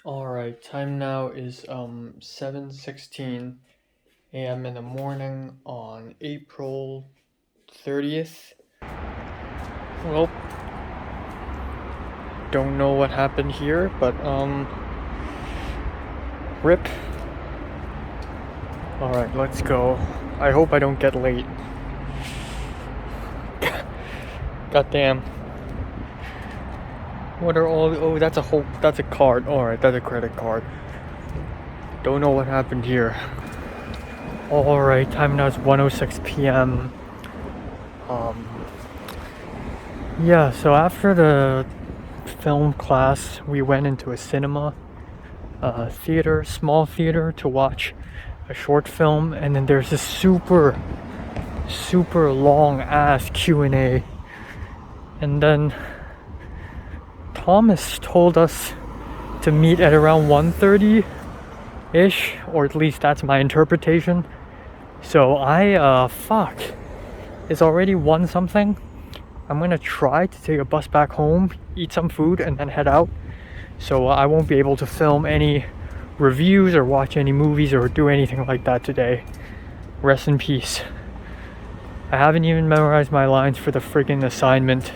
Alright, time now is 7:16 a.m. in the morning on April 30th. Well, don't know what happened here, but rip. Alright, let's go. I hope I don't get late. Goddamn. What are all that's a card. Alright, that's a credit card. Don't know what happened here. Alright, time now is 1:06 p.m. Yeah, so after the film class, we went into a cinema, theater, small theater, to watch a short film, and then there's this super long ass Q&A, and then Thomas told us to meet at around 1:30 ish, or at least that's my interpretation. So it's already 1 something. I'm gonna try to take a bus back home, eat some food, and then head out. So I won't be able to film any reviews or watch any movies or do anything like that today. Rest in peace. I haven't even memorized my lines for the friggin' assignment.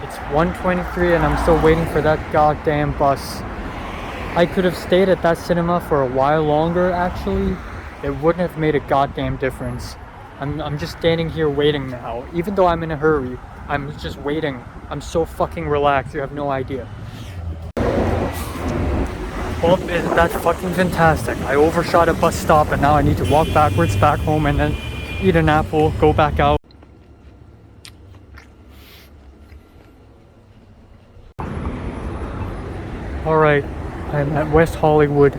It's 1:23 and I'm still waiting for that goddamn bus. I could have stayed at that cinema for a while longer, actually. It wouldn't have made a goddamn difference. I'm just standing here waiting now. Even though I'm in a hurry, I'm just waiting. I'm so fucking relaxed, you have no idea. Well, that's fucking fantastic. I overshot a bus stop and now I need to walk backwards back home and then eat an apple, go back out. Alright, I'm at West Hollywood.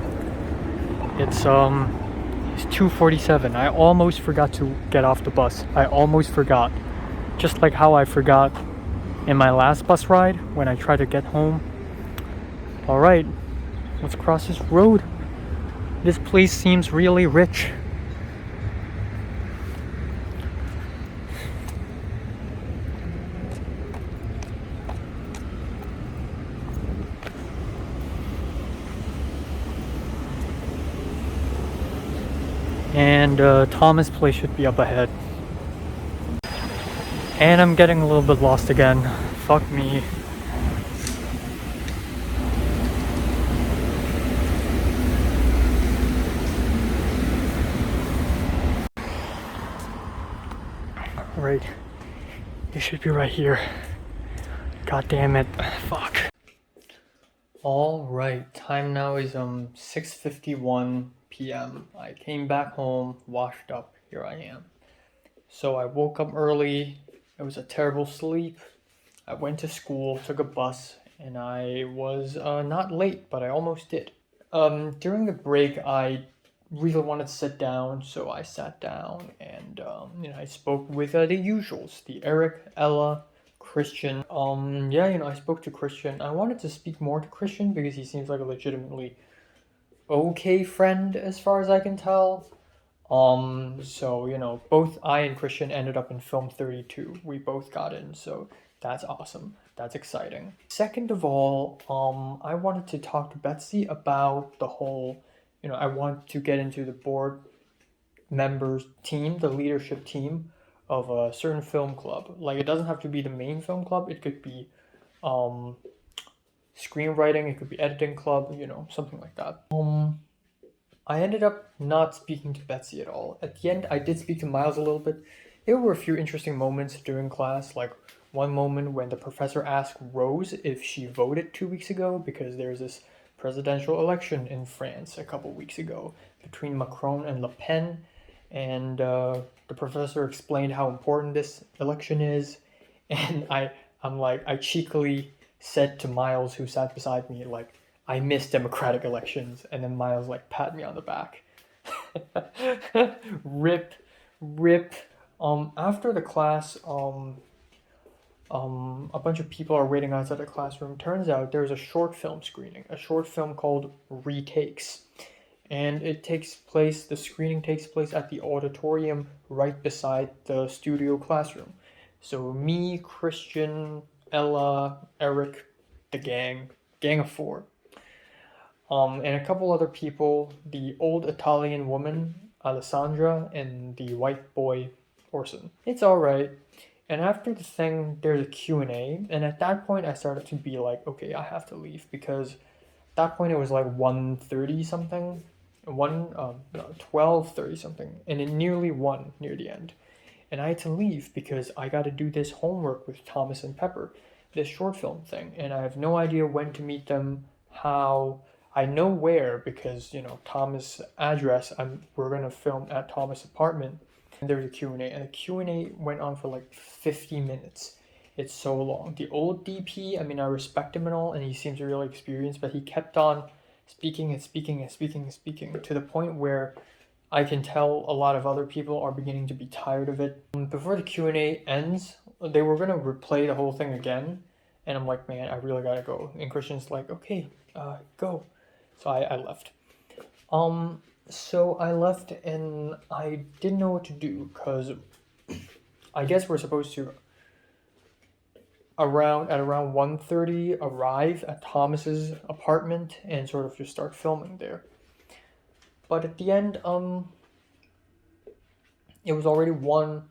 It's 2:47. I almost forgot to get off the bus. I almost forgot. Just like how I forgot in my last bus ride when I tried to get home. Alright, let's cross this road. This place seems really rich. And Thomas' place should be up ahead. And I'm getting a little bit lost again. Fuck me. Right. It should be right here. God damn it. Fuck. Alright, time now is 6:51 p.m. I came back home, washed up, here I am. So I woke up early, it was a terrible sleep. I went to school, took a bus, and I was not late, but I almost did. During the break, I really wanted to sit down, so I sat down and I spoke with the usuals, the Eric, Ella, Christian. I spoke to Christian. I wanted to speak more to Christian because he seems like a legitimately okay friend as far as I can tell. Both I and Christian ended up in film 32. We both got in, so that's awesome. That's exciting. Second of all, I wanted to talk to Betsy about the whole, I want to get into the board members team, the leadership team of a certain film club. Like, it doesn't have to be the main film club. It could be screenwriting, it could be editing club, something like that. I ended up not speaking to Betsy at all. At the end, I did speak to Miles a little bit. There were a few interesting moments during class, like one moment when the professor asked Rose if she voted 2 weeks ago because there's this presidential election in France a couple weeks ago between Macron and Le Pen, and the professor explained how important this election is, and I cheekily said to Miles, who sat beside me, like, I miss democratic elections, and then Miles pat me on the back. Rip. After the class, a bunch of people are waiting outside the classroom. Turns out there's a short film screening, a short film called Retakes. And the screening takes place at the auditorium right beside the studio classroom. So me, Christian, Ella, Eric, the gang, gang of four. And a couple other people, the old Italian woman, Alessandra, and the white boy, Orson. It's alright. And after the thing, there's a Q&A, and at that point I started to be like, okay, I have to leave, because at that point it was like 1:30 something, 12:30 something, and it nearly 1 near the end. And I had to leave because I got to do this homework with Thomas and Pepper, this short film thing, and I have no idea when to meet them, how. I know where because, Thomas' address, we're going to film at Thomas' apartment. And there's a Q&A, and the Q&A went on for like 50 minutes. It's so long. The old DP, I mean, I respect him and all, and he seems really experienced, but he kept on speaking and speaking and speaking and speaking to the point where I can tell a lot of other people are beginning to be tired of it. Before the Q&A ends, they were going to replay the whole thing again, and I'm like, man, I really gotta go. And Christian's like, okay, go. So I left. So I left and I didn't know what to do because I guess we're supposed to around 1:30 arrive at Thomas's apartment and sort of just start filming there. But at the end, it was already 1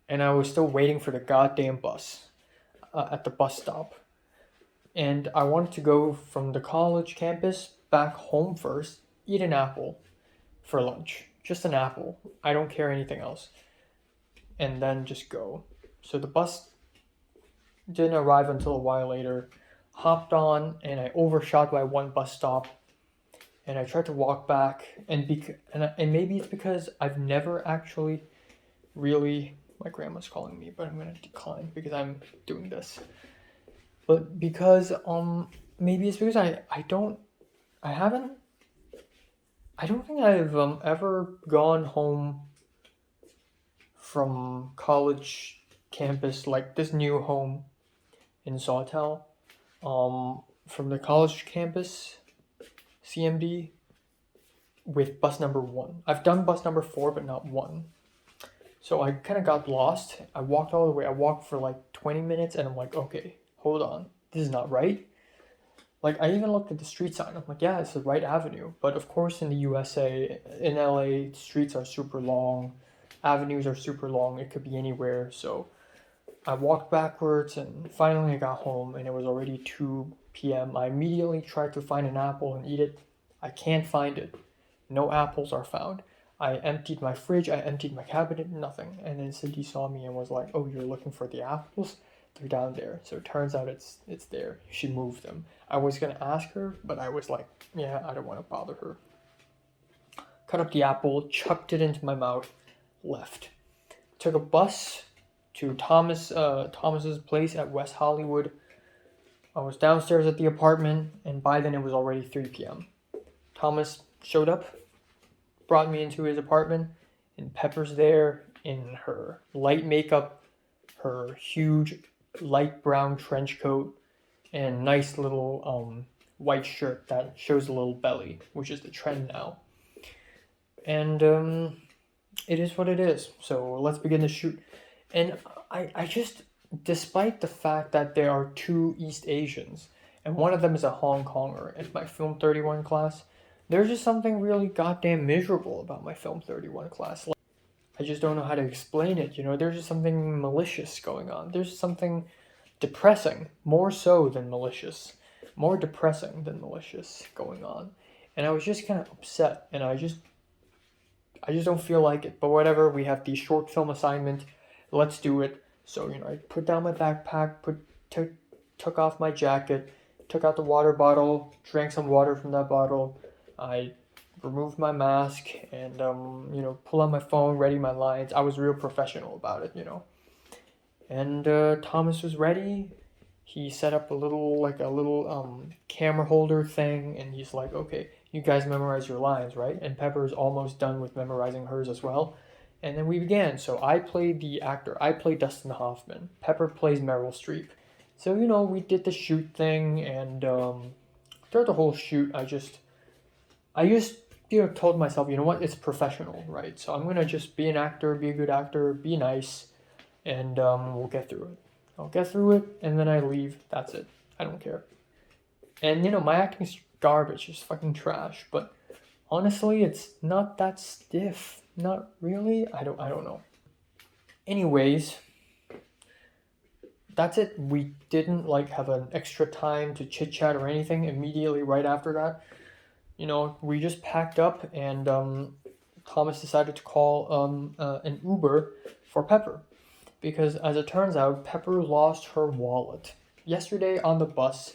and I was still waiting for the goddamn bus at the bus stop. And I wanted to go from the college campus back home first, eat an apple for lunch. Just an apple. I don't care anything else. And then just go. So the bus didn't arrive until a while later. Hopped on and I overshot by 1 bus stop. And I tried to walk back. And maybe it's because I've never actually really... My grandma's calling me, but I'm going to decline because I'm doing this. But because maybe it's because I don't think I've ever gone home from college campus, like this new home in Sawtell, from the college campus, CMD, with bus number 1. I've done bus number 4, but not 1. So I kind of got lost. I walked all the way. I walked for like 20 minutes, and I'm like, okay, hold on. This is not right. Like, I even looked at the street sign. I'm like, yeah, it's the right avenue. But of course, in the USA, in LA, streets are super long. Avenues are super long. It could be anywhere. So I walked backwards, and finally I got home, and it was already 2 p.m. I immediately tried to find an apple and eat it. I can't find it. No apples are found. I emptied my fridge. I emptied my cabinet. Nothing. And then Cindy saw me and was like, oh, you're looking for the apples? They're down there. So it turns out it's there. She moved them. I was gonna ask her, but I was like, yeah, I don't want to bother her. Cut up the apple, chucked it into my mouth, left. Took a bus to Thomas's place at West Hollywood. I was downstairs at the apartment, and by then it was already 3 p.m. Thomas showed up, brought me into his apartment, and Pepper's there in her light makeup, her huge light brown trench coat, and nice little white shirt that shows a little belly, which is the trend now. And it is what it is. So let's begin the shoot. And I just, despite the fact that there are 2 East Asians, and one of them is a Hongkonger in my Film 31 class, there's just something really goddamn miserable about my Film 31 class. Like, I just don't know how to explain it, there's just something malicious going on. There's something depressing, more so than malicious. More depressing than malicious going on. And I was just kind of upset, and I just don't feel like it. But whatever, we have the short film assignment, let's do it. So, I put down my backpack, took off my jacket, took out the water bottle, drank some water from that bottle. I removed my mask and, pull out my phone, ready my lines. I was real professional about it, And Thomas was ready. He set up a little camera holder thing, and he's like, okay, you guys memorize your lines, right? And Pepper's almost done with memorizing hers as well. And then we began. So I played the actor. I played Dustin Hoffman. Pepper plays Meryl Streep. So, we did the shoot thing, and throughout the whole shoot, I just told myself, you know what, it's professional, right? So I'm going to just be an actor, be a good actor, be nice, and we'll get through it. I'll get through it, and then I leave. That's it. I don't care. And my acting's garbage, it's fucking trash. But honestly, it's not that stiff. Not really. I don't know. Anyways, that's it. We didn't have an extra time to chit chat or anything immediately right after that. We just packed up and Thomas decided to call an Uber for Pepper because, as it turns out, Pepper lost her wallet. Yesterday on the bus,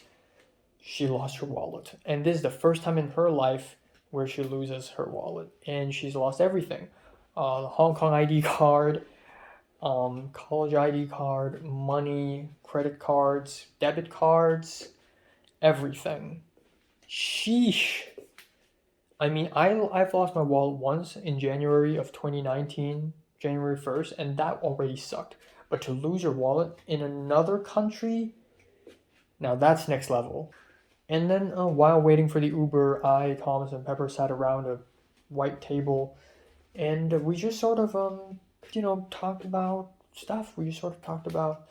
she lost her wallet. And this is the first time in her life where she loses her wallet. And she's lost everything. The Hong Kong ID card, college ID card, money, credit cards, debit cards, everything. Sheesh. I mean, I've lost my wallet once in January of 2019, January 1st, and that already sucked. But to lose your wallet in another country, now that's next level. And then while waiting for the Uber, I, Thomas, and Pepper sat around a white table, and we just sort of talked about stuff. We just sort of talked about,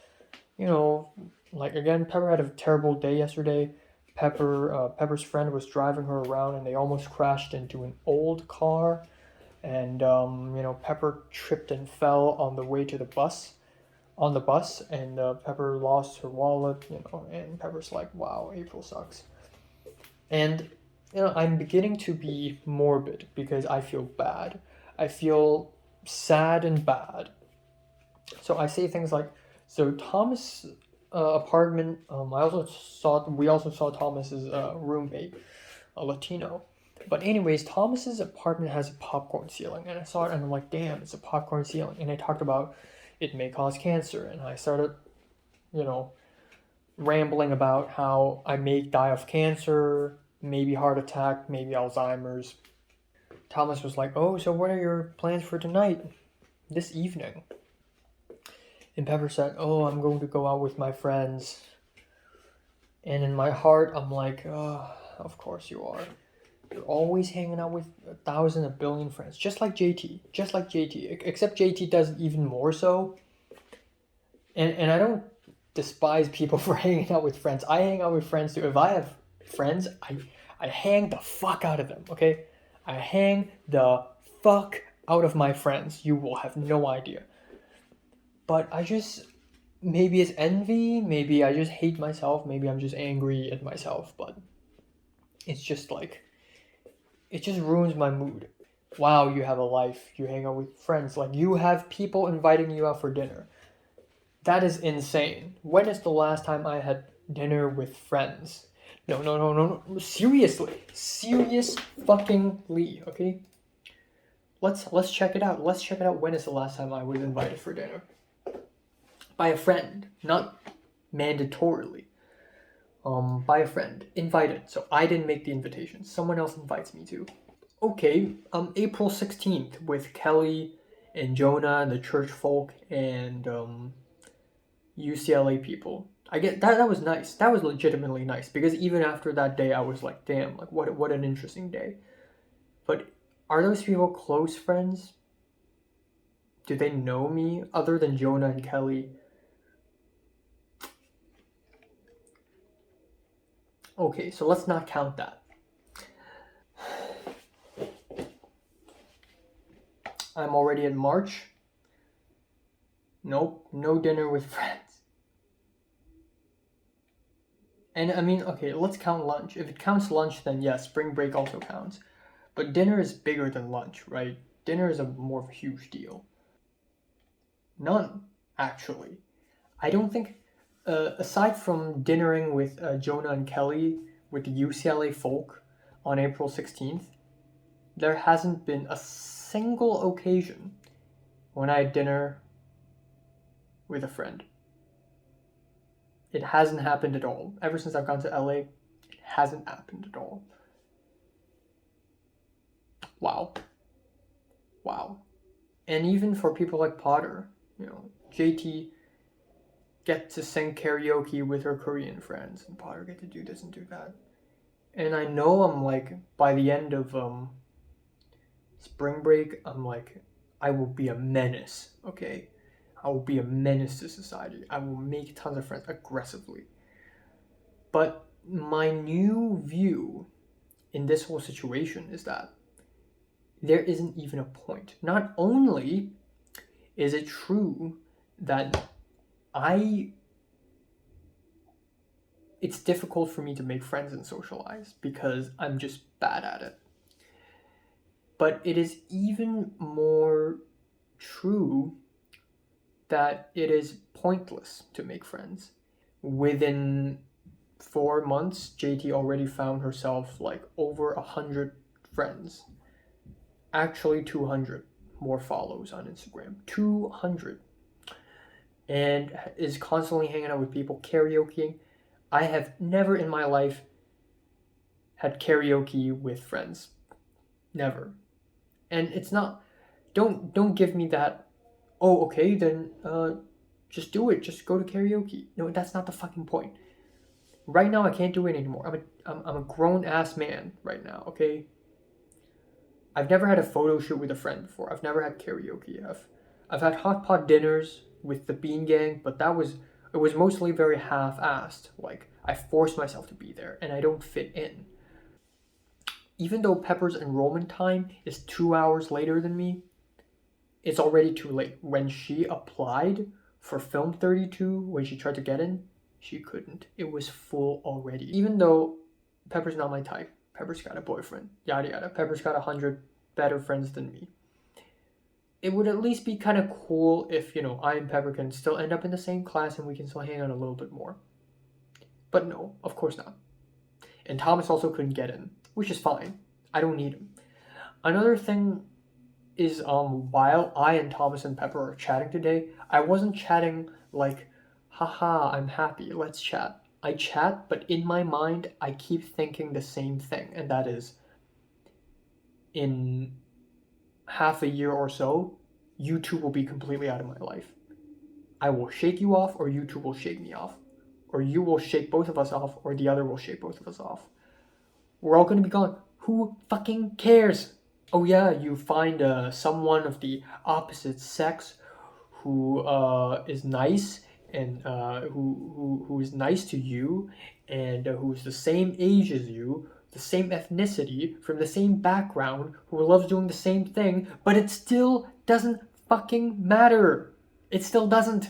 again, Pepper had a terrible day yesterday. Pepper's friend was driving her around, and they almost crashed into an old car. And Pepper tripped and fell on the way to the bus. On the bus, and Pepper lost her wallet. And Pepper's like, "Wow, April sucks." And I'm beginning to be morbid because I feel bad. I feel sad and bad. So I say things like, so Thomas' apartment. We also saw Thomas's roommate, a Latino. But anyways, Thomas's apartment has a popcorn ceiling, and I saw it, and I'm like, damn, it's a popcorn ceiling. And I talked about it may cause cancer, and I started, rambling about how I may die of cancer, maybe heart attack, maybe Alzheimer's. Thomas was like, "Oh, so what are your plans for tonight, this evening?" And Pepper said, "Oh, I'm going to go out with my friends." And in my heart, I'm like, "Oh, of course you are. You're always hanging out with 1,000, a billion friends, just like JT, except JT does it even more so." And I don't despise people for hanging out with friends. I hang out with friends too. If I have friends, I hang the fuck out of them, okay? I hang the fuck out of my friends. You will have no idea. But maybe it's envy, maybe I just hate myself, maybe I'm just angry at myself, but it's just it just ruins my mood. Wow, you have a life, you hang out with friends, you have people inviting you out for dinner. That is insane. When is the last time I had dinner with friends? No. Serious fuckingly, okay? Let's check it out. Let's check it out. When is the last time I was invited for dinner? By a friend, not mandatorily. By a friend, invited. So I didn't make the invitation. Someone else invites me to. Okay, April 16th with Kelly and Jonah and the church folk and UCLA people. I get that was nice. That was legitimately nice because even after that day I was like, damn, what an interesting day. But are those people close friends? Do they know me other than Jonah and Kelly? Okay, so let's not count that. I'm already in March. Nope, no dinner with friends. And I mean, okay, let's count lunch. If it counts lunch, then yes, spring break also counts. But dinner is bigger than lunch, right? Dinner is more of a huge deal. None, actually. I don't think, aside from dinnering with Jonah and Kelly with the UCLA folk on April 16th, there hasn't been a single occasion when I had dinner with a friend. It hasn't happened at all. Ever since I've gone to LA, it hasn't happened at all. Wow. And even for people like Potter, JT get to sing karaoke with her Korean friends, and Potter get to do this and do that. And I know I'm by the end of spring break, I'm I will be a menace, okay? I will be a menace to society. I will make tons of friends aggressively. But my new view in this whole situation is that there isn't even a point. Not only is it true that it's difficult for me to make friends and socialize because I'm just bad at it. But it is even more true that it is pointless to make friends. Within 4 months, JT already found herself like over 100 friends. Actually 200 more follows on Instagram. 200. And is constantly hanging out with people, karaokeing. I have never in my life had karaoke with friends. Never. And it's not, don't give me that, oh, okay, then just do it. Just go to karaoke. No, that's not the fucking point. Right now, I can't do it anymore. I'm a grown-ass man right now, okay? I've never had a photo shoot with a friend before. I've never had karaoke. I've had hot pot dinners with the Bean Gang, but it was mostly very half-assed. Like, I forced myself to be there, and I don't fit in. Even though Pepper's enrollment time is 2 hours later than me, it's already too late. When she applied for Film 32, when she tried to get in, she couldn't. It was full already. Even though Pepper's not my type, Pepper's got a boyfriend, yada yada. Pepper's got 100 better friends than me. It would at least be kind of cool if, I and Pepper can still end up in the same class and we can still hang out a little bit more. But no, of course not. And Thomas also couldn't get in, which is fine. I don't need him. Another thing is while I and Thomas and Pepper are chatting today, I wasn't chatting like, haha, I'm happy, let's chat. I chat, but in my mind, I keep thinking the same thing, and that is, in half a year or so, you two will be completely out of my life. I will shake you off, or you two will shake me off. Or you will shake both of us off, or the other will shake both of us off. We're all going to be gone. Who fucking cares? Oh yeah, you find someone of the opposite sex who is nice and who is nice to you and who's the same age as you, the same ethnicity, from the same background, who loves doing the same thing, but it still doesn't fucking matter. It still doesn't.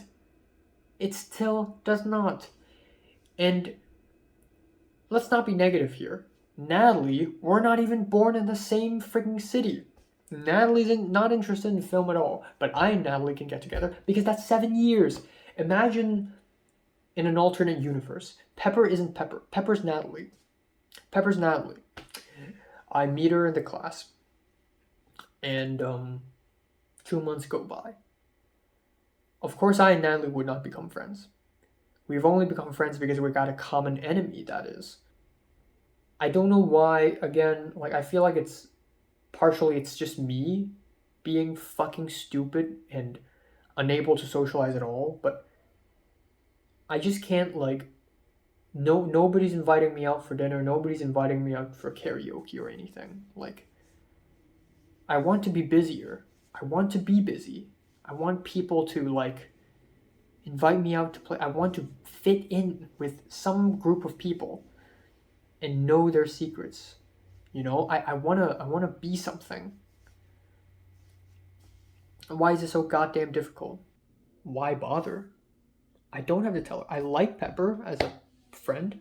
It still does not. And let's not be negative here. Natalie, we're not even born in the same freaking city. Natalie's not interested in film at all, but I and Natalie can get together because that's 7 years. Imagine in an alternate universe, Pepper isn't Pepper. Pepper's Natalie. Pepper's Natalie. I meet her in the class, and 2 months go by. Of course, I and Natalie would not become friends. We've only become friends because we got a common enemy, that is. I don't know why, again, I feel like it's just me being fucking stupid and unable to socialize at all, but I just can't, nobody's inviting me out for dinner, nobody's inviting me out for karaoke or anything. I want to be busier. I want to be busy. I want people to, invite me out to play. I want to fit in with some group of people and know their secrets. I wanna be something. Why is it so goddamn difficult? Why bother? I don't have to tell her. I like Pepper as a friend,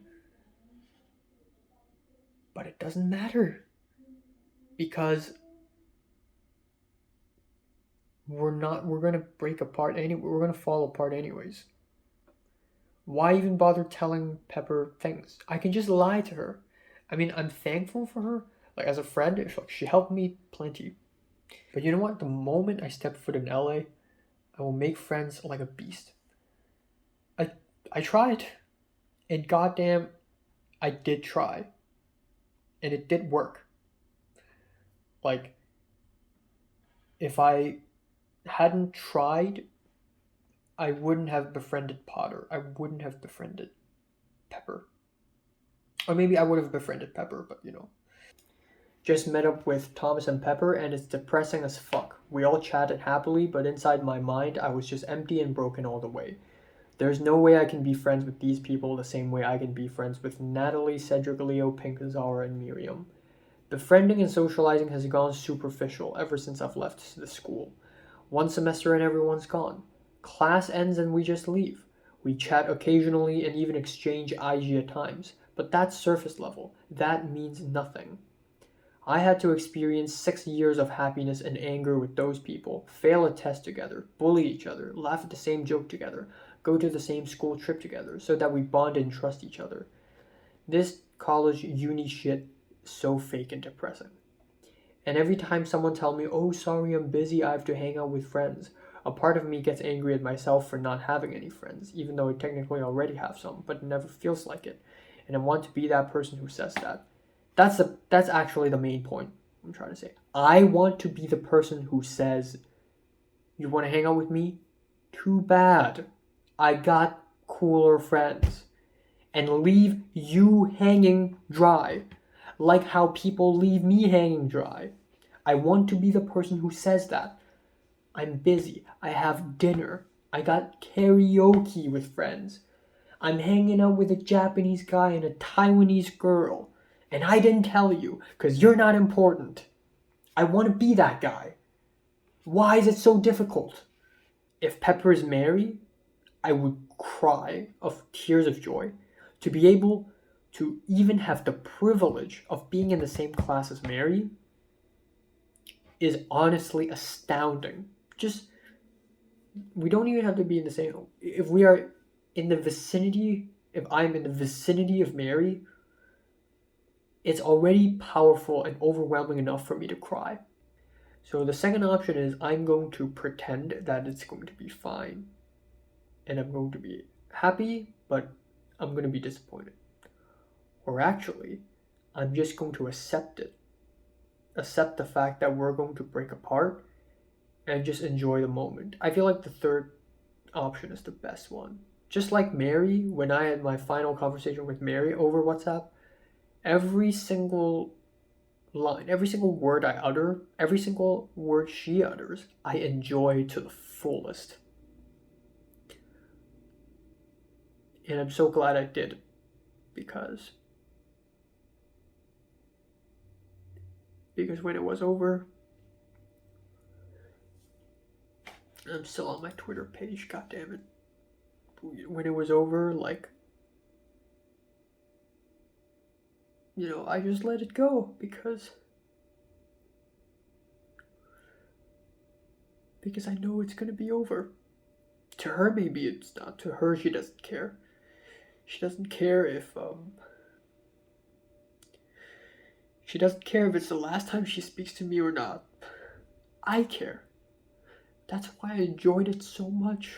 but it doesn't matter because we're gonna break apart anyway. We're gonna fall apart anyways. Why even bother telling Pepper things? I can just lie to her. I mean, I'm thankful for her. As a friend, she helped me plenty. But you know what? The moment I step foot in LA, I will make friends like a beast. I tried. And goddamn, I did try. And it did work. If I hadn't tried, I wouldn't have befriended Potter. I wouldn't have befriended Pepper. Or maybe I would have befriended Pepper, but Just met up with Thomas and Pepper, and it's depressing as fuck. We all chatted happily, but inside my mind, I was just empty and broken all the way. There's no way I can be friends with these people the same way I can be friends with Natalie, Cedric, Leo, Pink, Zara, and Miriam. Befriending and socializing has gone superficial ever since I've left the school. One semester and everyone's gone. Class ends and we just leave. We chat occasionally and even exchange IG at times, but that's surface level. That means nothing. I had to experience 6 years of happiness and anger with those people, fail a test together, bully each other, laugh at the same joke together, go to the same school trip together so that we bond and trust each other. This college uni shit is so fake and depressing. And every time someone tells me, oh, sorry, I'm busy, I have to hang out with friends, a part of me gets angry at myself for not having any friends, even though I technically already have some, but it never feels like it. And I want to be that person who says that. That's actually the main point I'm trying to say. I want to be the person who says, you want to hang out with me? Too bad. I got cooler friends. And leave you hanging dry. Like how people leave me hanging dry. I want to be the person who says that. I'm busy. I have dinner. I got karaoke with friends. I'm hanging out with a Japanese guy and a Taiwanese girl. And I didn't tell you because you're not important. I want to be that guy. Why is it so difficult? If Pepper is Mary, I would cry of tears of joy to be able to even have the privilege of being in the same class as Mary is honestly astounding. Just, we don't even have to be in the same, if we are in the vicinity, if I'm in the vicinity of Mary, it's already powerful and overwhelming enough for me to cry. So the second option is I'm going to pretend that it's going to be fine. And I'm going to be happy, but I'm going to be disappointed. Or actually, I'm just going to accept it. Accept the fact that we're going to break apart and just enjoy the moment. I feel like the third option is the best one. Just like Mary, when I had my final conversation with Mary over WhatsApp, every single line, every single word I utter, every single word she utters, I enjoy to the fullest. And I'm so glad I did, because when it was over, I'm still on my Twitter page, god damn it. When it was over, like, you know, I just let it go because I know it's gonna be over. To her, maybe it's not. To her, she doesn't care. She doesn't care if it's the last time she speaks to me or not. I care. That's why I enjoyed it so much.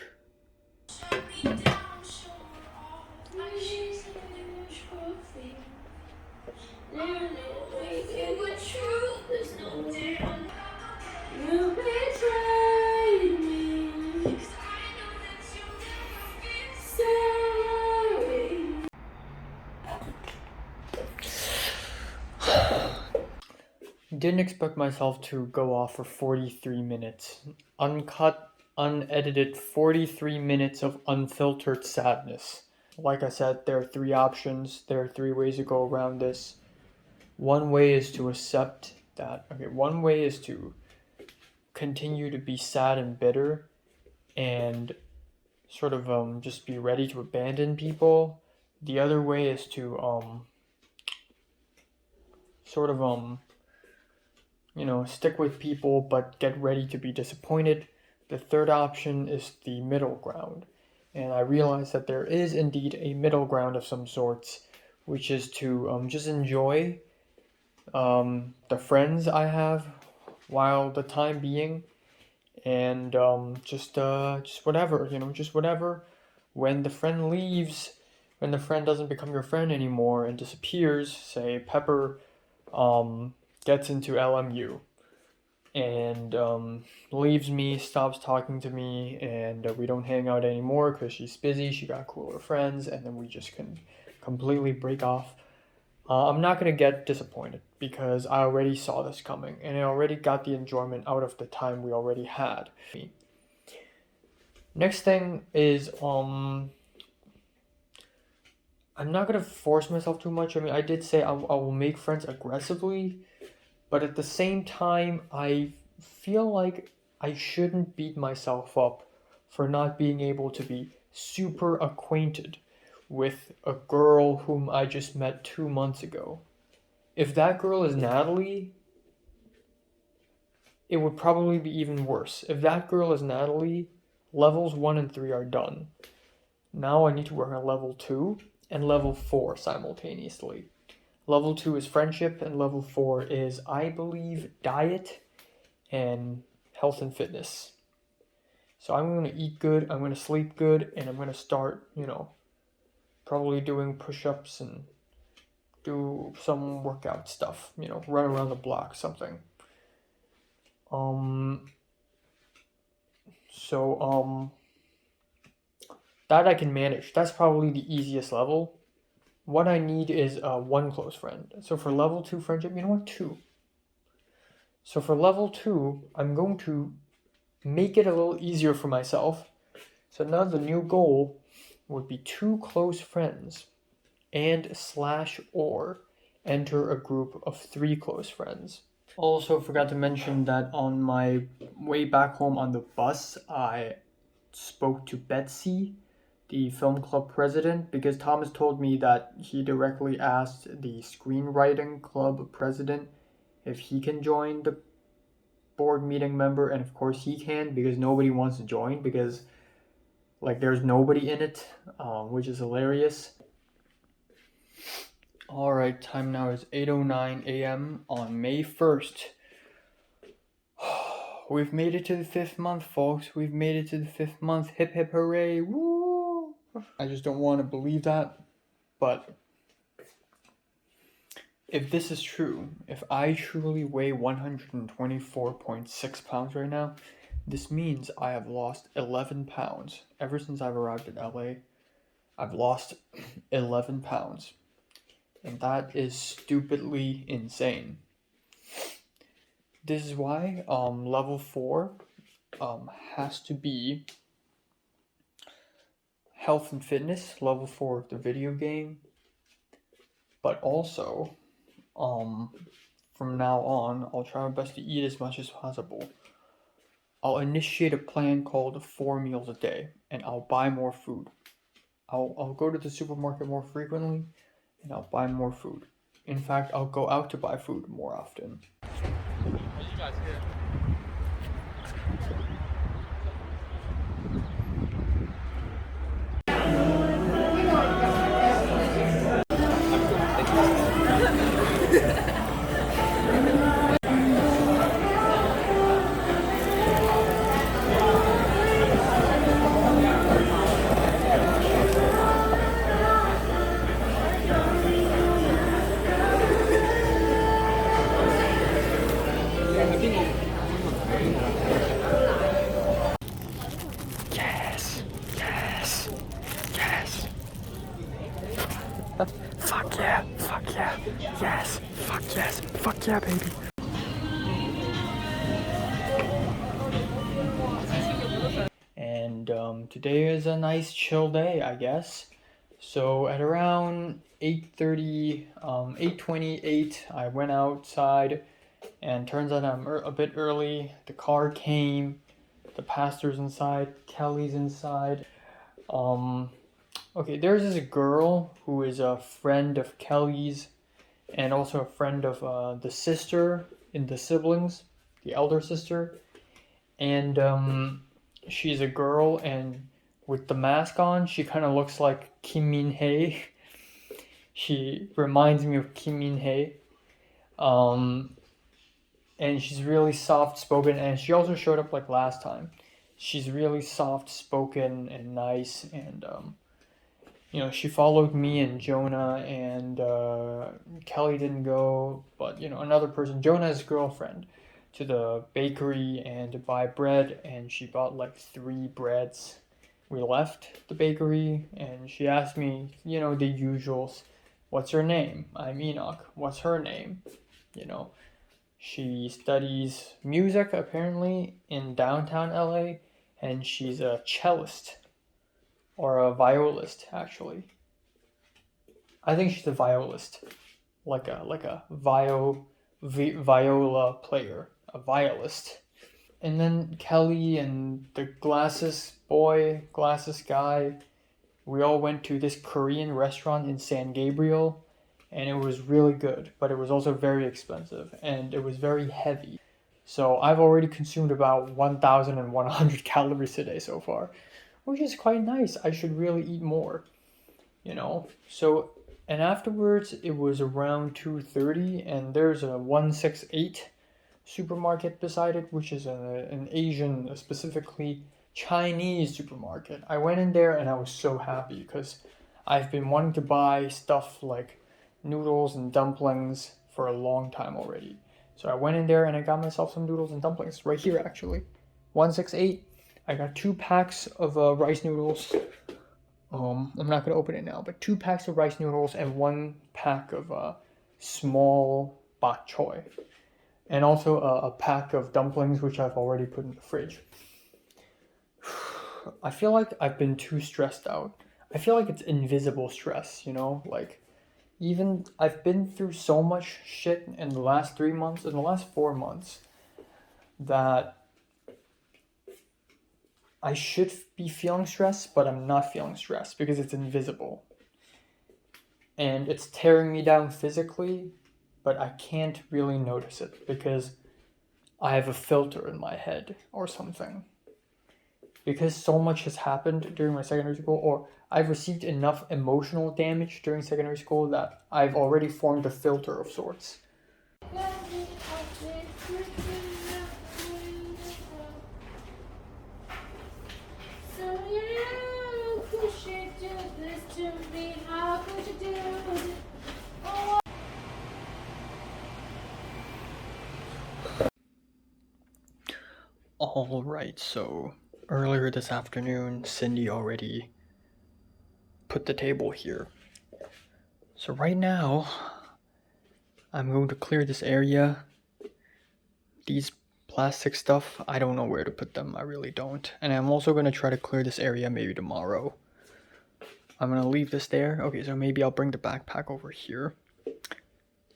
Didn't expect myself to go off for 43 minutes. Uncut, unedited 43 minutes of unfiltered sadness. Like I said, there are 3 options. There are 3 ways to go around this. One way is to accept that. Okay, one way is to continue to be sad and bitter and sort of just be ready to abandon people. The other way is to stick with people but get ready to be disappointed. The third option is the middle ground. And I realized that there is indeed a middle ground of some sorts, which is to just enjoy the friends I have while the time being, and just whatever, just whatever. When the friend leaves, when the friend doesn't become your friend anymore and disappears, say Pepper gets into LMU and leaves me, stops talking to me, and we don't hang out anymore because she's busy, she got cooler friends, and then we just can completely break off. I'm not going to get disappointed because I already saw this coming and I already got the enjoyment out of the time we already had. Next thing is I'm not gonna force myself too much. I mean, I did say I will make friends aggressively, but at the same time, I feel like I shouldn't beat myself up for not being able to be super acquainted with a girl whom I just met 2 months ago. If that girl is Natalie, it would probably be even worse. If that girl is Natalie, levels 1 and 3 are done. Now I need to work on level 2 and level 4 simultaneously. Level 2 is friendship, and level 4 is, I believe, diet and health and fitness. So I'm going to eat good, I'm going to sleep good, and I'm going to start, probably doing push-ups and do some workout stuff, run around the block, something. So that I can manage. That's probably the easiest level. What I need is one close friend. So for level 2 friendship, you know what? 2. So for level 2, I'm going to make it a little easier for myself. So now the new goal would be 2 close friends and /or enter a group of 3 close friends. Also forgot to mention that on my way back home on the bus, I spoke to Betsy, the film club president, because Thomas told me that he directly asked the screenwriting club president if he can join the board meeting member, and of course he can, because nobody wants to join, because there's nobody in it, which is hilarious. Alright, time now is 8:09 a.m. on May 1st. We've made it to the 5th month, folks. We've made it to the 5th month. Hip hip hooray. Woo! I just don't want to believe that. But if this is true, if I truly weigh 124.6 pounds right now, this means I have lost 11 pounds. Ever since I've arrived in LA, I've lost 11 pounds. And that is stupidly insane. This is why level 4 has to be health and fitness, level 4 of the video game. But also, from now on, I'll try my best to eat as much as possible. I'll initiate a plan called 4 meals a day, and I'll buy more food. I'll go to the supermarket more frequently, and I'll buy more food. In fact, I'll go out to buy food more often. Are you guys here? Yes, yes, yes. Fuck yeah, yes, fuck yeah, baby. And today is a nice chill day, I guess. So at around 8:30, 8:28, I went outside, and turns out I'm a bit early. The car came, the pastor's inside, Kelly's inside. Okay, there's this girl who is a friend of Kelly's, and also a friend of the sister in the siblings, the elder sister. And she's a girl, and with the mask on, she kind of looks like Kim Min Hae. She reminds me of Kim Min Hae. And she's really soft spoken, and she also showed up like last time. She's really soft spoken and nice, and she followed me and Jonah, and Kelly didn't go, but another person, Jonah's girlfriend, to the bakery and to buy bread, and she bought like 3 breads. We left the bakery, and she asked me, the usuals. What's her name? I'm Enoch. What's her name? She studies music apparently in downtown LA, and she's a cellist or a violist actually. I think she's a violist, like a viola player, a violist. And then Kelly and the glasses guy, we all went to this Korean restaurant in San Gabriel, and it was really good, but it was also very expensive and it was very heavy. So I've already consumed about 1,100 calories today so far, which is quite nice. I should really eat more, you know? So, and afterwards it was around 2:30, and there's a 168 supermarket beside it, which is an Asian, specifically Chinese supermarket. I went in there and I was so happy because I've been wanting to buy stuff like noodles and dumplings for a long time already. So I went in there and I got myself some noodles and dumplings right here actually. 168. I got 2 packs of rice noodles. I'm not gonna open it now, but 2 packs of rice noodles and 1 pack of small bok choy, and also a pack of dumplings, which I've already put in the fridge. I feel like I've been too stressed out. I feel like it's invisible stress, you know? Like, even I've been through so much shit in the last 3 months, in the last 4 months, that I should be feeling stressed, but I'm not feeling stressed because it's invisible. And it's tearing me down physically, but I can't really notice it because I have a filter in my head or something. Because so much has happened during my secondary school, or I've received enough emotional damage during secondary school that I've already formed a filter of sorts. Alright, so earlier this afternoon, Cindy already put the table here. So right now, I'm going to clear this area. These plastic stuff, I don't know where to put them, I really don't. And I'm also going to try to clear this area maybe tomorrow. I'm going to leave this there. Okay, so maybe I'll bring the backpack over here.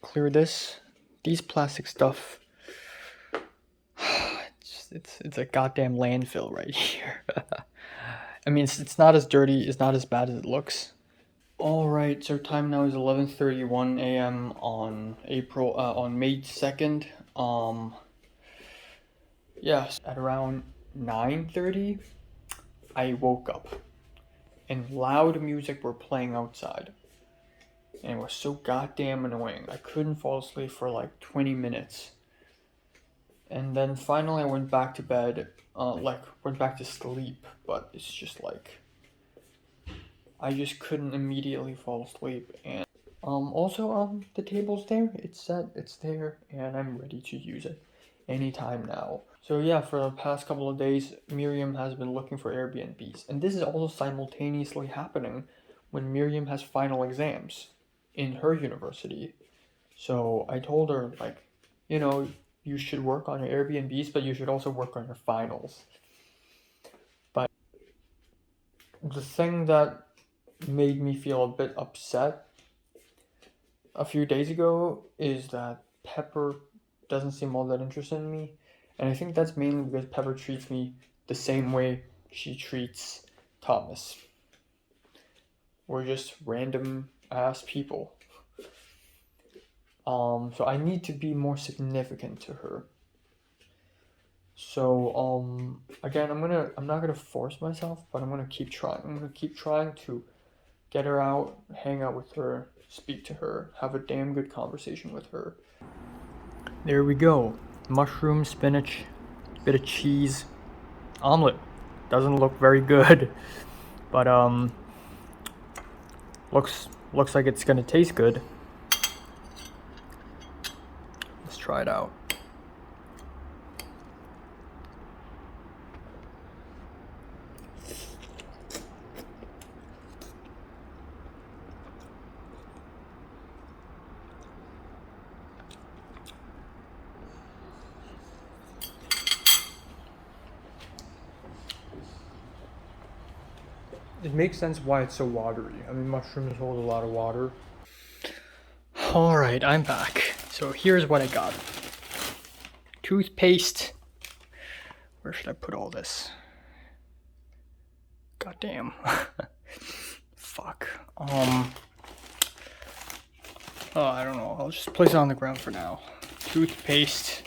Clear this. These plastic stuff, it's a goddamn landfill right here. I mean, it's not as dirty, it's not as bad as it looks. Alright, so time now is 11:31 a.m. on May 2nd. Yes, at around 9:30, I woke up and loud music were playing outside. And it was so goddamn annoying. I couldn't fall asleep for like 20 minutes. And then finally I went back to bed, went back to sleep, but it's just like, I just couldn't immediately fall asleep. And also the table's there, it's set, it's there, and I'm ready to use it anytime now. So yeah, for the past couple of days, Miriam has been looking for Airbnbs, and this is also simultaneously happening when Miriam has final exams in her university. So I told her, like, you know, you should work on your Airbnbs, but you should also work on your finals. But the thing that made me feel a bit upset a few days ago is that Pepper doesn't seem all that interested in me. And I think that's mainly because Pepper treats me the same way she treats Thomas. We're just random ass people. So I need to be more significant to her. So again, I'm not gonna force myself, but I'm gonna keep trying. I'm gonna keep trying to get her out, hang out with her, speak to her, have a damn good conversation with her. There we go. Mushroom, spinach, bit of cheese, omelet. Doesn't look very good, but looks like it's gonna taste good. Let's try it out. it makes sense why it's so watery. I mean, mushrooms hold a lot of water. Alright, I'm back. So here's what I got. Toothpaste. Where should I put all this? God damn. Fuck. Oh, I don't know. I'll just place it on the ground for now. Toothpaste.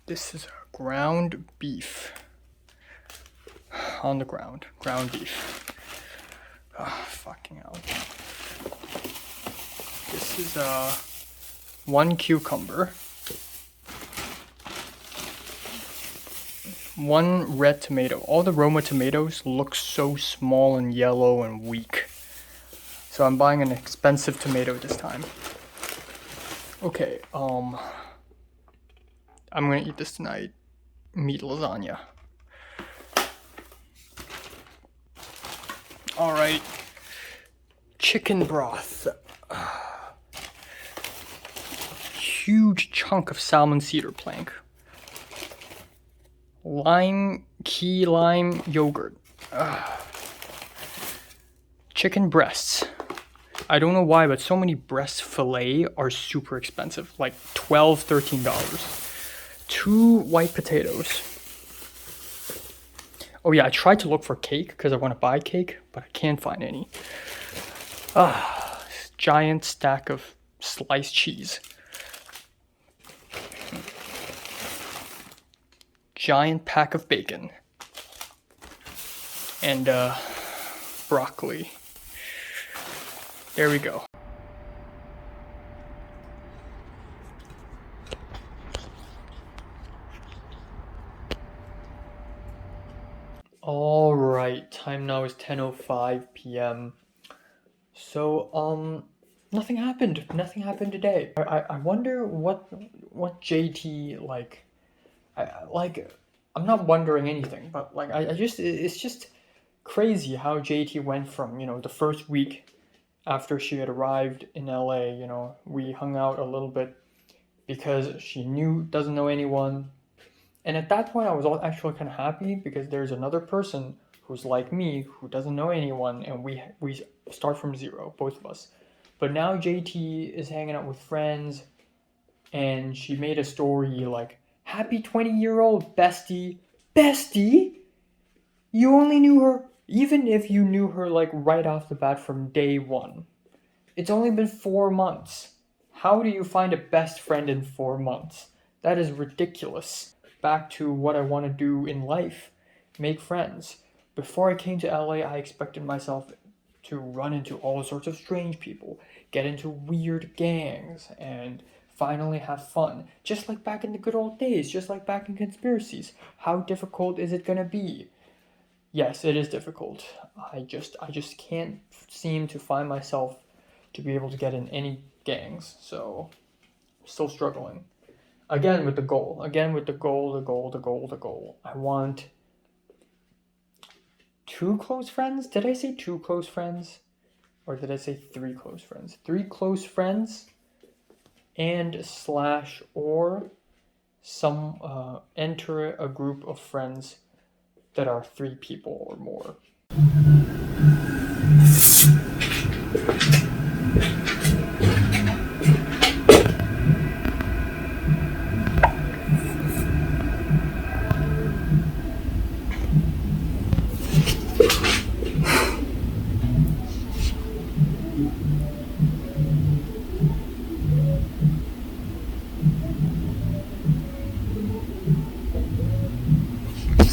This is ground beef. On the ground. Ground beef. Oh, fucking hell. This is 1 cucumber. 1 red tomato. All the Roma tomatoes look so small and yellow and weak. So I'm buying an expensive tomato this time. Okay, I'm gonna eat this tonight. Meat lasagna. Alright. Chicken broth. Huge chunk of salmon cedar plank. Key lime yogurt. Chicken breasts. I don't know why, but so many breast fillet are super expensive. Like $12, $13. 2 white potatoes. Oh yeah, I tried to look for cake because I want to buy cake, but I can't find any. Giant stack of sliced cheese. Giant pack of bacon. And broccoli. There we go. Alright, time now is 10:05 p.m. So, nothing happened. Nothing happened today. I wonder what JT, like, I'm not wondering anything, but, like, it's just crazy how JT went from, the first week after she had arrived in LA, we hung out a little bit because she doesn't know anyone. And at that point, I was actually kind of happy because there's another person who's like me, who doesn't know anyone, and we start from zero, both of us. But now JT is hanging out with friends, and she made a story like, happy 20-year-old bestie. Bestie? You only knew her, even if you knew her like right off the bat from day one. It's only been 4 months. How do you find a best friend in 4 months? That is ridiculous. Back to what I want to do in life. Make friends. Before I came to LA, I expected myself to run into all sorts of strange people, get into weird gangs, and finally have fun. Just like back in the good old days, just like back in conspiracies. How difficult is it gonna be? Yes, it is difficult. I just can't seem to find myself to be able to get in any gangs, so I'm still struggling. Again with the goal. I want 2 close friends? Did I say 2 close friends? Or did I say 3 close friends? 3 close friends and / or some enter a group of friends that are 3 people or more.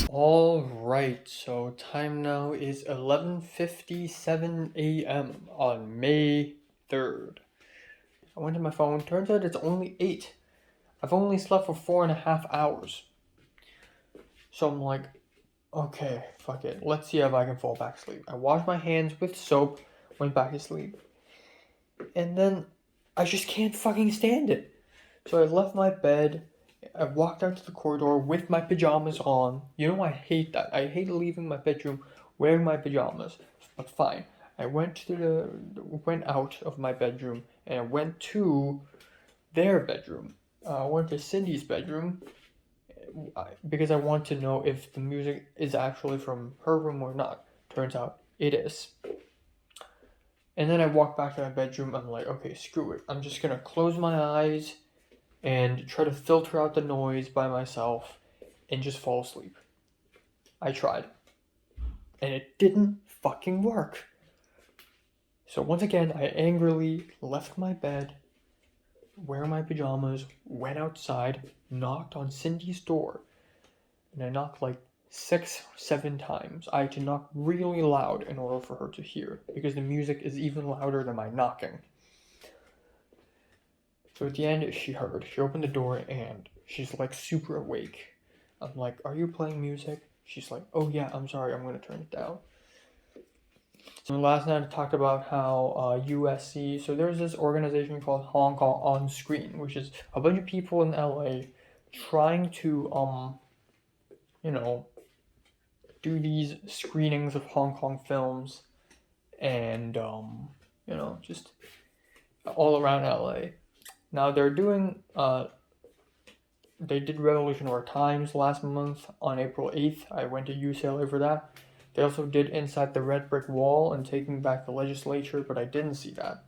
Alright, so time now is 11:57 a.m. on May 3rd. I went to my phone, turns out it's only 8. I've only slept for 4.5 hours. So I'm like, okay, fuck it. Let's see if I can fall back asleep. I washed my hands with soap, went back to sleep. And then I just can't fucking stand it. So I left my bed. I walked out to the corridor with my pajamas on. I hate that. I hate leaving my bedroom wearing my pajamas. But fine. I went out of my bedroom and I went to their bedroom. I went to Cindy's bedroom because I want to know if the music is actually from her room or not. Turns out It is. And then I walk back to my bedroom. I'm like, okay, screw it. I'm just gonna close my eyes and try to filter out the noise by myself and just fall asleep. I tried. And it didn't fucking work. So once again, I angrily left my bed, wearing my pajamas, went outside, knocked on Cindy's door. And I knocked like 6 or 7 times. I had to knock really loud in order for her to hear, because the music is even louder than my knocking. So at the end, she heard. She opened the door and she's like super awake. I'm like, are you playing music? She's like, oh yeah, I'm sorry, I'm gonna turn it down. So last night I talked about how USC, so there's this organization called Hong Kong On Screen, which is a bunch of people in LA trying to, do these screenings of Hong Kong films and, just all around LA. Now they're doing, they did Revolution War Times last month on April 8th. I went to UCLA for that. They also did Inside the Red Brick Wall and Taking Back the Legislature, but I didn't see that.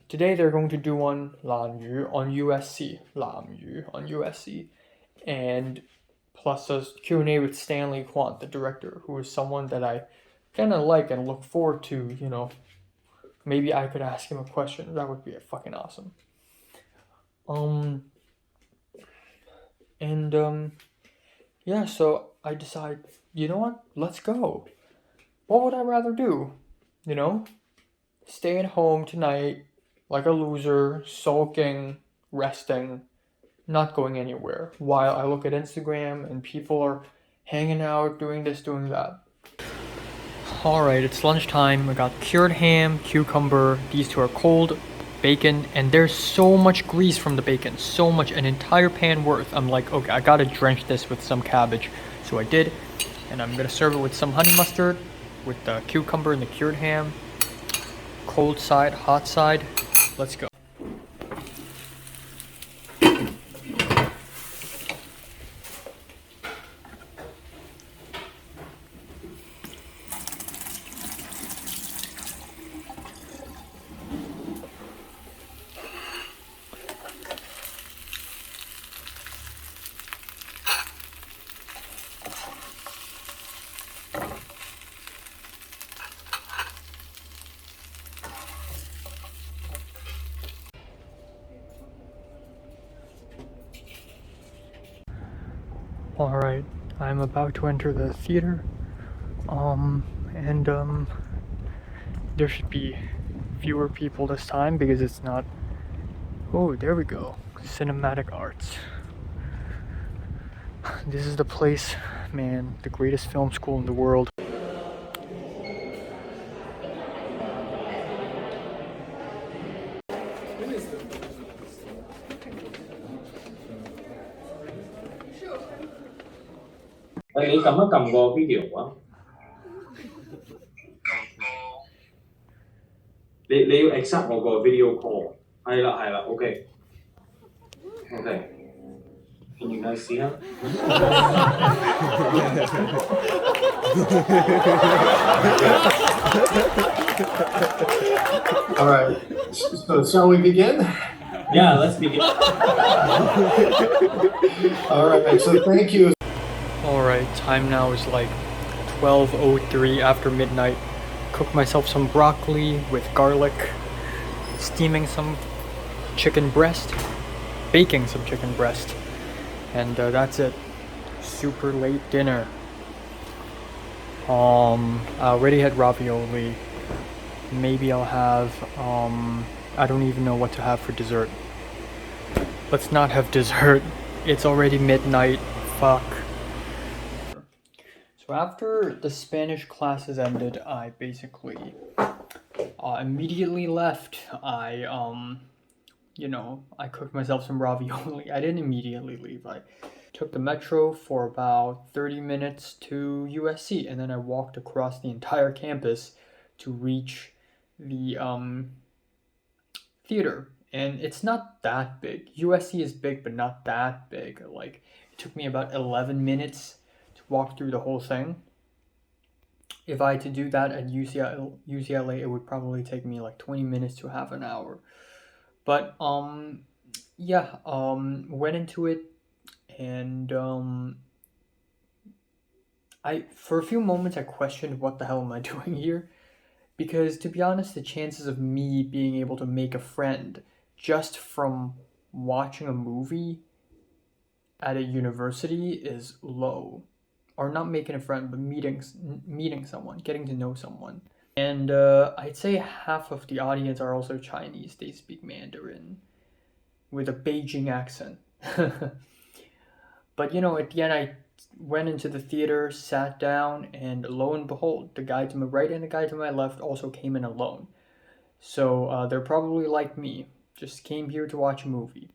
Today they're going to do one Lam Yu on USC. Lam Yu on USC. And plus a Q&A with Stanley Kwan, the director, who is someone that I kind of like and look forward to, maybe I could ask him a question. That would be fucking awesome. Yeah, so I decide, you know what? Let's go. What would I rather do? Stay at home tonight like a loser, sulking, resting, not going anywhere, while I look at Instagram and people are hanging out, doing this, doing that. Alright, it's lunchtime. I got cured ham, cucumber. These two are cold. Bacon, and there's so much grease from the bacon, so much, an entire pan worth. I'm like, okay, I gotta drench this with some cabbage. So I did, and I'm gonna serve it with some honey mustard, with the cucumber and the cured ham. Cold side, hot side. Let's go. Alright, I'm about to enter the theater, there should be fewer people this time because it's not, oh, there we go, cinematic arts. This is the place, man, the greatest film school in the world. Ê, cầm có cầm vô video quá.你要 accept 我個 video call。係啦 ，OK。Can you guys see her? All right. So shall we begin? Yeah, let's begin. All right. So thank you. Alright, time now is like 12:03 after midnight. Cooked myself some broccoli with garlic, steaming some chicken breast, baking some chicken breast, and that's it. Super late dinner. I already had ravioli. Maybe I'll have, I don't even know what to have for dessert. Let's not have dessert. It's already midnight. Fuck. So after the Spanish classes ended, I basically immediately left. I cooked myself some ravioli. I didn't immediately leave. I took the metro for about 30 minutes to USC, and then I walked across the entire campus to reach the theater. And it's not that big. USC is big, but not that big. Like, it took me about 11 minutes to walk through the whole thing. If I had to do that at UCLA, it would probably take me like 20 minutes to half an hour. But yeah, went into it, and I for a few moments I questioned what the hell am I doing here, because to be honest, the chances of me being able to make a friend just from watching a movie at a university is low. Or not making a friend, but meeting someone, getting to know someone. And I'd say half of the audience are also Chinese. They speak Mandarin with a Beijing accent. But you know, at the end, I went into the theater, sat down, and lo and behold, the guy to my right and the guy to my left also came in alone. So they're probably like me, just came here to watch a movie.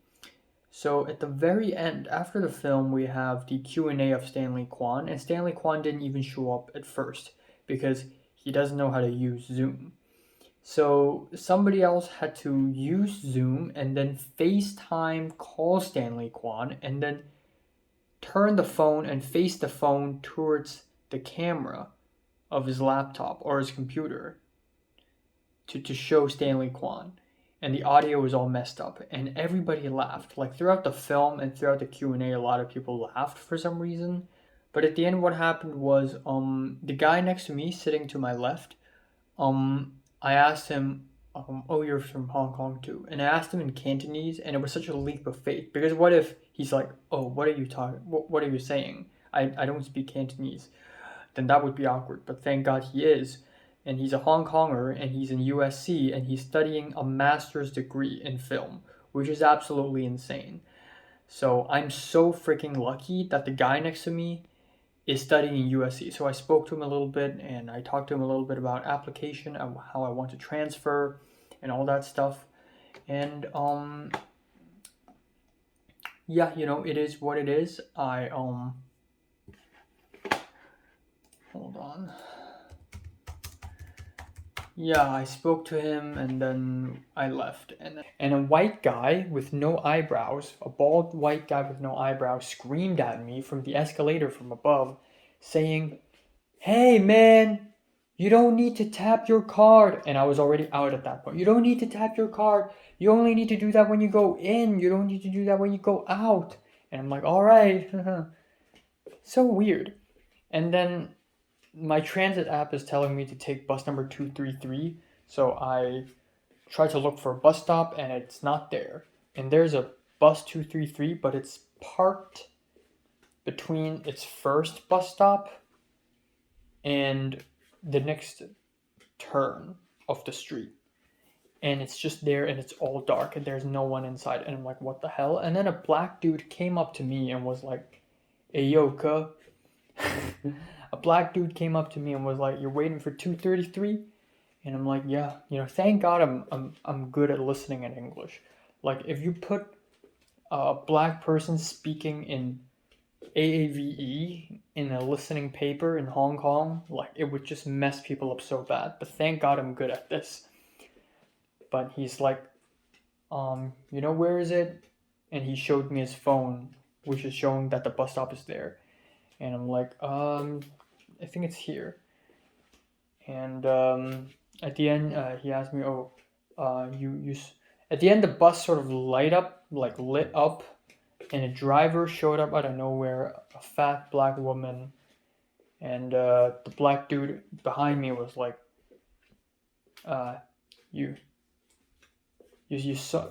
So at the very end, after the film, we have the Q&A of Stanley Kwan, and Stanley Kwan didn't even show up at first because he doesn't know how to use Zoom. So somebody else had to use Zoom and then FaceTime call Stanley Kwan and then turn the phone and face the phone towards the camera of his laptop or his computer to show Stanley Kwan. And the audio was all messed up, and everybody laughed. Like throughout the film and throughout the Q&A, a lot of people laughed for some reason. But at the end, what happened was, the guy next to me, sitting to my left, I asked him, oh, you're from Hong Kong too, and I asked him in Cantonese, and it was such a leap of faith, because what if he's like, oh, what are you talking? What are you saying? I don't speak Cantonese. Then that would be awkward. But thank God he is. And he's a Hongkonger, and he's in USC, and he's studying a master's degree in film, which is absolutely insane. So I'm so freaking lucky that the guy next to me is studying in USC. So I spoke to him a little bit, and I talked to him a little bit about application and how I want to transfer and all that stuff. And yeah, you know, it is what it is. I hold on. Yeah, I spoke to him and then I left. And a white guy with no eyebrows, a bald white guy with no eyebrows, screamed at me from the escalator from above, saying, "Hey man, you don't need to tap your card." And I was already out at that point. "You don't need to tap your card. You only need to do that when you go in. You don't need to do that when you go out." And I'm like, all right. So weird. And then my transit app is telling me to take bus number 233, so I try to look for a bus stop and it's not there. And there's a bus 233, but it's parked between its first bus stop and the next turn of the street. And it's just there and it's all dark and there's no one inside. And I'm like, what the hell? And then a black dude came up to me and was like, "Hey, yo, cuh." A black dude came up to me and was like, "You're waiting for 233?" And I'm like, "Yeah." You know, thank God I'm good at listening in English. Like if you put a black person speaking in AAVE in a listening paper in Hong Kong, like it would just mess people up so bad. But thank God I'm good at this. But he's like, you know, where is it? And he showed me his phone, which is showing that the bus stop is there. And I'm like, I think it's here. And at the end, he asked me, "Oh, you." At the end, the bus sort of lit up, and a driver showed up out of nowhere, a fat black woman, and the black dude behind me was like, "You saw,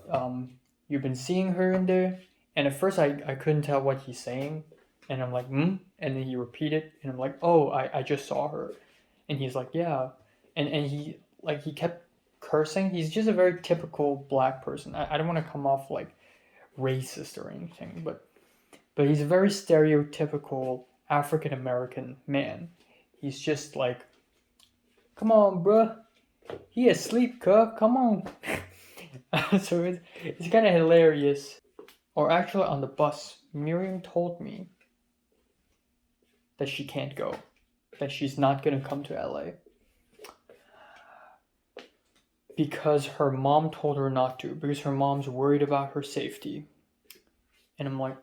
you've been seeing her in there?" And at first, I couldn't tell what he's saying. And I'm like, "Hmm?" And then he repeated, and I'm like, "Oh, I just saw her." And he's like, "Yeah." And he kept cursing. He's just a very typical black person. I don't want to come off like racist or anything, but he's a very stereotypical African American man. He's just like, "Come on, bruh. He asleep, cuh. Come on." So it's kind of hilarious. Or actually, on the bus, Miriam told me that she can't go, that she's not gonna come to LA because her mom told her not to, because her mom's worried about her safety. And I'm like,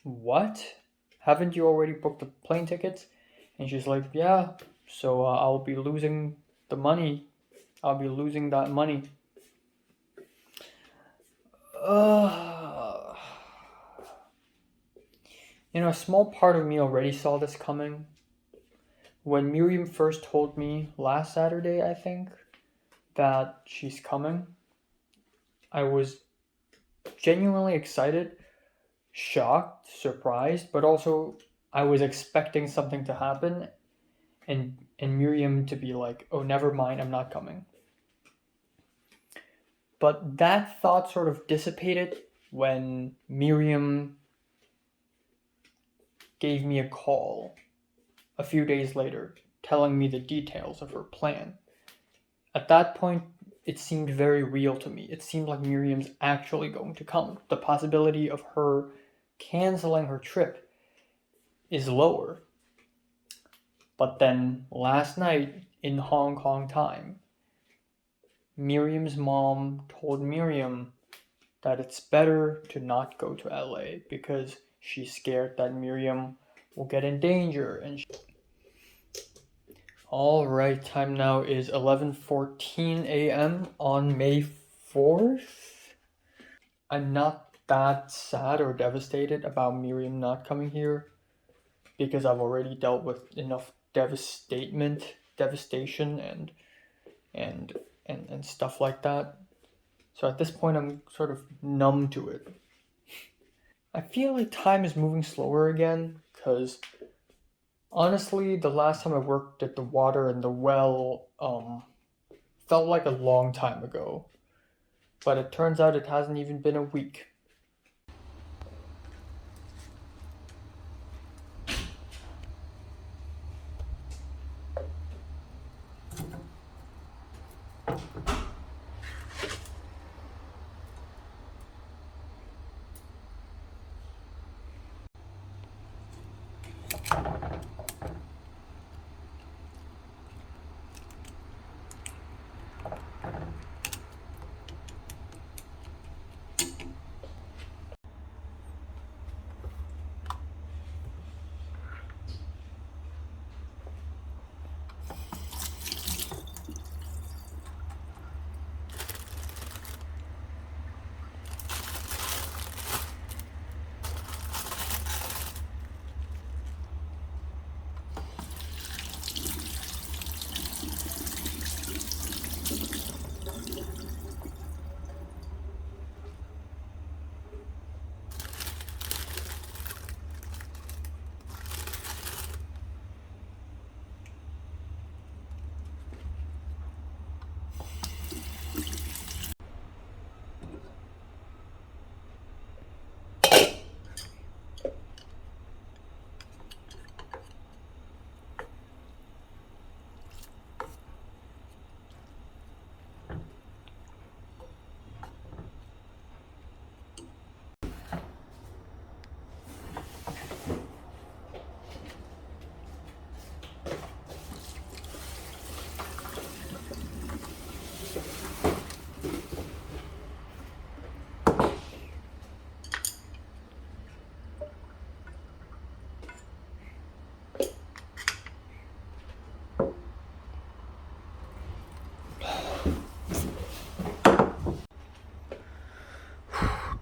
what? Haven't you already booked the plane tickets? And she's like, yeah, So I'll be losing the money. I'll be losing that money. A small part of me already saw this coming. When Miriam first told me last Saturday, I think, that she's coming, I was genuinely excited, shocked, surprised, but also I was expecting something to happen and Miriam to be like, oh, never mind, I'm not coming. But that thought sort of dissipated when Miriam gave me a call a few days later, telling me the details of her plan. At that point, it seemed very real to me. It seemed like Miriam's actually going to come. The possibility of her canceling her trip is lower. But then last night in Hong Kong time, Miriam's mom told Miriam that it's better to not go to LA because she's scared that Miriam will get in danger. And all right, time now is 11:14 a.m. on May 4th. I'm not that sad or devastated about Miriam not coming here because I've already dealt with enough devastation and stuff like that. So at this point, I'm sort of numb to it. I feel like time is moving slower again because honestly, the last time I worked at the water and the well felt like a long time ago. But it turns out it hasn't even been a week.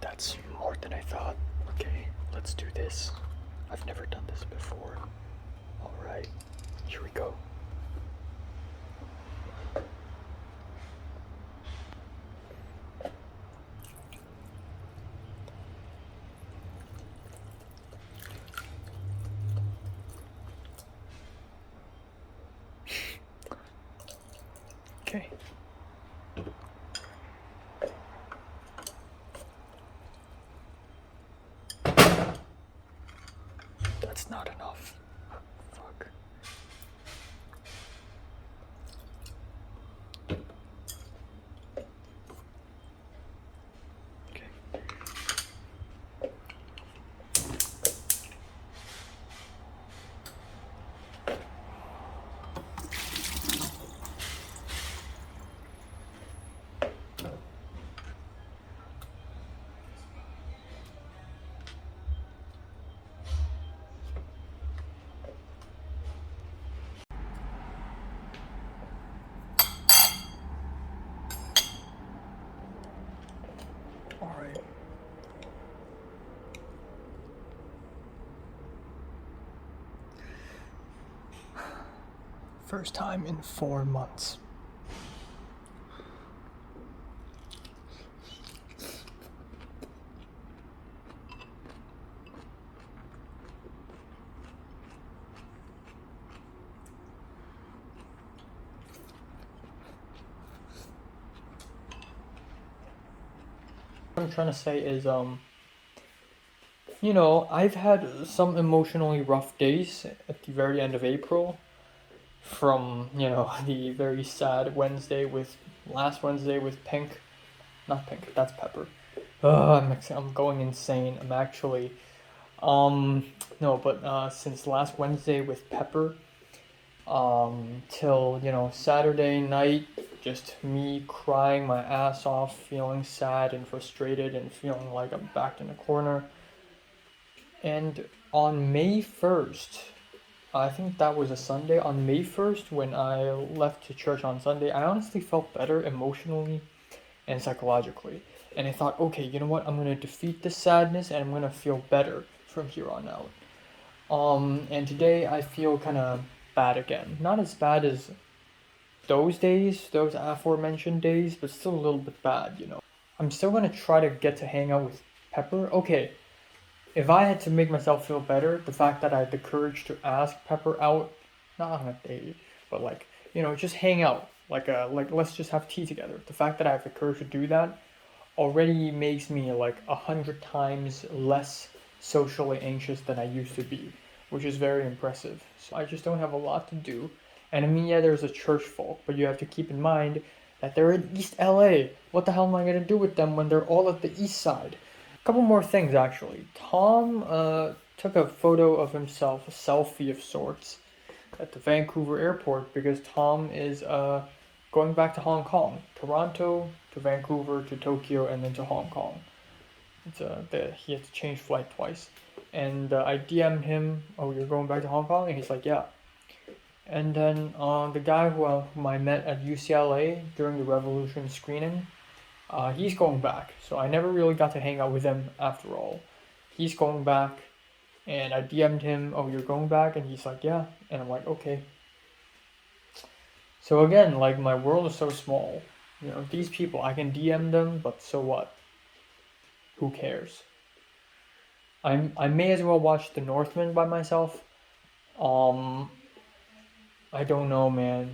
That's more than I thought. Okay, let's do this. I've never done this before. Alright, here we go. Okay. That's not enough. Fuck. Okay. First time in 4 months. What I'm trying to say is, you know, I've had some emotionally rough days at the very end of April. From, you know, the very sad last Wednesday with Pink. Not Pink, that's Pepper. I'm going insane. I'm actually, no, but since last Wednesday with Pepper, till, you know, Saturday night, just me crying my ass off, feeling sad and frustrated and feeling like I'm backed in a corner. And on May 1st, I think that was a Sunday, on May 1st, when I left to church on Sunday, I honestly felt better emotionally and psychologically. And I thought, okay, you know what? I'm going to defeat this sadness and I'm going to feel better from here on out. And today I feel kind of bad again. Not as bad as those days, those aforementioned days, but still a little bit bad, you know. I'm still going to try to get to hang out with Pepper. Okay, if I had to make myself feel better, the fact that I had the courage to ask Pepper out, not on a date, but like, you know, just hang out, like let's just have tea together. The fact that I have the courage to do that already makes me like 100 times less socially anxious than I used to be, which is very impressive. So I just don't have a lot to do. And I mean, yeah, there's a church folk, but you have to keep in mind that they're in East LA. What the hell am I gonna do with them when they're all at the East Side? Couple more things actually. Tom took a photo of himself, a selfie of sorts, at the Vancouver airport because Tom is going back to Hong Kong, Toronto to Vancouver to Tokyo and then to Hong Kong. He had to change flight twice, and I DM'd him, "Oh, you're going back to Hong Kong?" And he's like, "Yeah." And then the guy whom I met at UCLA during the Revolution screening. He's going back, so I never really got to hang out with him after all. He's going back, and I DM'd him, "Oh, you're going back?" And he's like, "Yeah." And I'm like, "Okay." So again, like, my world is so small. You know, these people, I can DM them, but so what? Who cares? I may as well watch The Northman by myself. I don't know, man.